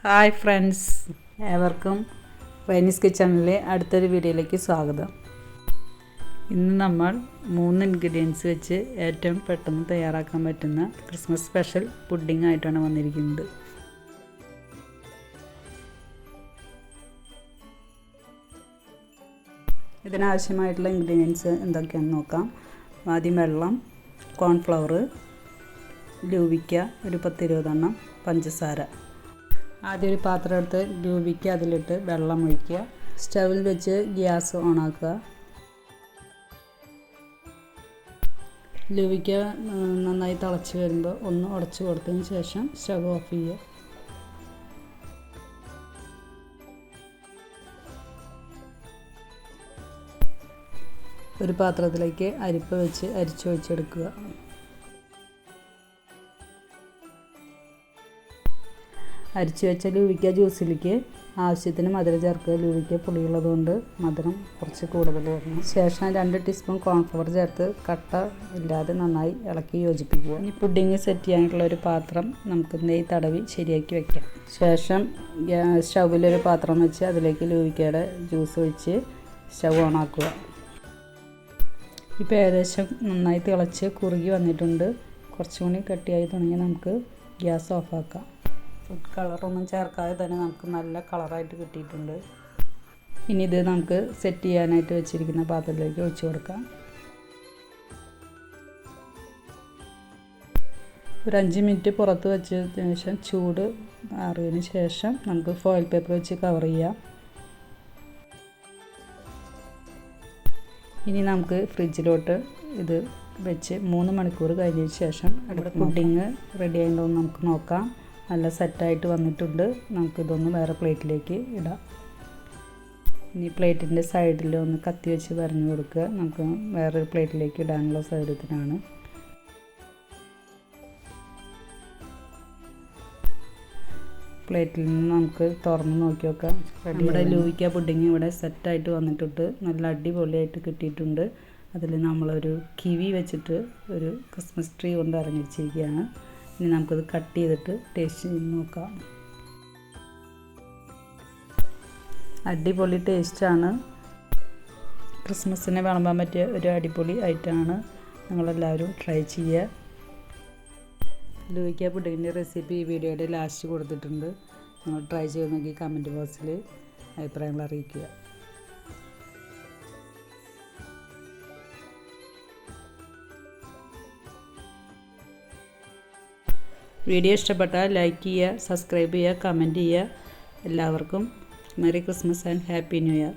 Hi friends, ഏവർക്കും റൈനീസ് കിച്ചണിലെ അടുത്തൊരു വീഡിയോയിലേക്ക് സ്വാഗതം. ഇന്ന് നമ്മൾ 3 ഇൻഗ്രീഡിയൻസ് വെച്ച് ഏറ്റവും പെട്ടെന്ന് തയ്യാറാക്കാൻ പറ്റുന്ന ക്രിസ്മസ് സ്പെഷ്യൽ പുഡിംഗ് ആയിട്ടാണ് വന്നിരിക്കുന്നത്. ഇതിനാവശ്യമായിട്ടുള്ള ഇൻഗ്രീഡിയൻസ് എന്തൊക്കെയാണെന്ന് നോക്കാം. ആദ്യം വെള്ളം, കോൺഫ്ലവർ, ലൂവിക്ക ഒരു 10-20 എണ്ണം, പഞ്ചസാര. ആദ്യം ഒരു പാത്രം എടുത്ത് ലൂവിക്ക അതിലിട്ട് വെള്ളം ഒഴിക്കുക. സ്റ്റൗവിൽ വെച്ച് ഗ്യാസ് ഓണാക്കുക. ലൂവിക്ക നന്നായി തിളച്ച് വരുമ്പോൾ ഒന്ന് ഉടച്ച് കൊടുത്തതിന് ശേഷം സ്റ്റവ് ഓഫ് ചെയ്യുക. ഒരു പാത്രത്തിലേക്ക് അരിപ്പ വെച്ച് അരിച്ചൊഴിച്ചെടുക്കുക. അരിച്ചു വെച്ച ലൂവിക്ക ജ്യൂസിലേക്ക് ആവശ്യത്തിന് മധുരം ചേർക്കുക. ലൂവിക്ക പുളിയുള്ളതുകൊണ്ട് മധുരം കുറച്ച് കൂടുതൽ വരണം. ശേഷം 2 ടീസ്പൂൺ കോൺഫ്ലവർ ചേർത്ത് കട്ട ഇല്ലാതെ നന്നായി ഇളക്കി യോജിപ്പിക്കുക. ഇനി പുഡിങ് സെറ്റ് ചെയ്യാനുള്ള ഒരു പാത്രം നമുക്ക് നെയ്യ് തടവി ശരിയാക്കി വയ്ക്കാം. ശേഷം സ്റ്റൗവിലൊരു പാത്രം വെച്ച് അതിലേക്ക് ലൂവിക്കയുടെ ജ്യൂസ് ഒഴിച്ച് സ്റ്റവ് ഓണാക്കുക. ഇപ്പോൾ ഏകദേശം നന്നായി തിളച്ച് കുറുകി വന്നിട്ടുണ്ട്. കുറച്ചും കൂടി കട്ടിയായി തുടങ്ങി നമുക്ക് ഗ്യാസ് ഓഫാക്കാം. ഫുഡ് കളറൊന്നും ചേർക്കാതെ തന്നെ നമുക്ക് നല്ല കളറായിട്ട് കിട്ടിയിട്ടുണ്ട്. ഇനി ഇത് നമുക്ക് സെറ്റ് ചെയ്യാനായിട്ട് വെച്ചിരിക്കുന്ന പാത്രത്തിലേക്ക് ഒഴിച്ചു കൊടുക്കാം. ഒരു 5 മിനിറ്റ് പുറത്ത് വെച്ചതിന് ശേഷം ചൂട് മാറിയതിന് ശേഷം നമുക്ക് ഫോയിൽ പേപ്പർ വെച്ച് കവർ ചെയ്യാം. ഇനി നമുക്ക് ഫ്രിഡ്ജിലോട്ട് ഇത് വെച്ച് 3 മണിക്കൂർ കഴിഞ്ഞതിന് ശേഷം ഇവിടെ പുഡിങ് റെഡി ആയിട്ടുണ്ടോ എന്ന് നമുക്ക് നോക്കാം. നല്ല സെറ്റായിട്ട് വന്നിട്ടുണ്ട്. നമുക്കിതൊന്ന് വേറെ പ്ലേറ്റിലേക്ക് ഇടാം. ഇനി പ്ലേറ്റിൻ്റെ സൈഡിൽ ഒന്ന് കത്തി വെച്ച് വരഞ്ഞു കൊടുക്കുക. നമുക്ക് വേറൊരു പ്ലേറ്റിലേക്ക് ഇടാനുള്ള സൗകര്യത്തിനാണ്. പ്ലേറ്റിൽ നിന്ന് നമുക്ക് തുറന്ന് നോക്കി നോക്കാം. നമ്മുടെ ലൂവിക്ക പുഡിങ് ഇവിടെ സെറ്റായിട്ട് വന്നിട്ടുണ്ട്. നല്ല അടിപൊളിയായിട്ട് കിട്ടിയിട്ടുണ്ട്. അതിൽ നമ്മളൊരു കിവി വെച്ചിട്ട് ഒരു ക്രിസ്മസ് ട്രീ കൊണ്ട് അലങ്കരിച്ചിരിക്കുകയാണ്. ഇനി നമുക്കത് കട്ട് ചെയ്തിട്ട് ടേസ്റ്റ് ചെയ്ത് നോക്കാം. അടിപൊളി ടേസ്റ്റാണ്. ക്രിസ്മസിന് വിളമ്പാൻ പറ്റിയ ഒരു അടിപൊളി ഐറ്റമാണ്. നിങ്ങളെല്ലാവരും ട്രൈ ചെയ്യുക. ലൂവിക്ക പുഡിങ്ങിൻ്റെ റെസിപ്പി ഈ വീഡിയോയുടെ ലാസ്റ്റ് കൊടുത്തിട്ടുണ്ട്. നിങ്ങൾ ട്രൈ ചെയ്ത് നോക്കി കമൻറ്റ് ബോക്സിൽ അഭിപ്രായങ്ങൾ അറിയിക്കുക. വീഡിയോ ഇഷ്ടപ്പെട്ടാൽ ലൈക്ക് ചെയ്യുക, സബ്സ്ക്രൈബ് ചെയ്യുക, കമൻറ്റ് ചെയ്യുക. എല്ലാവർക്കും merry Christmas and happy new year.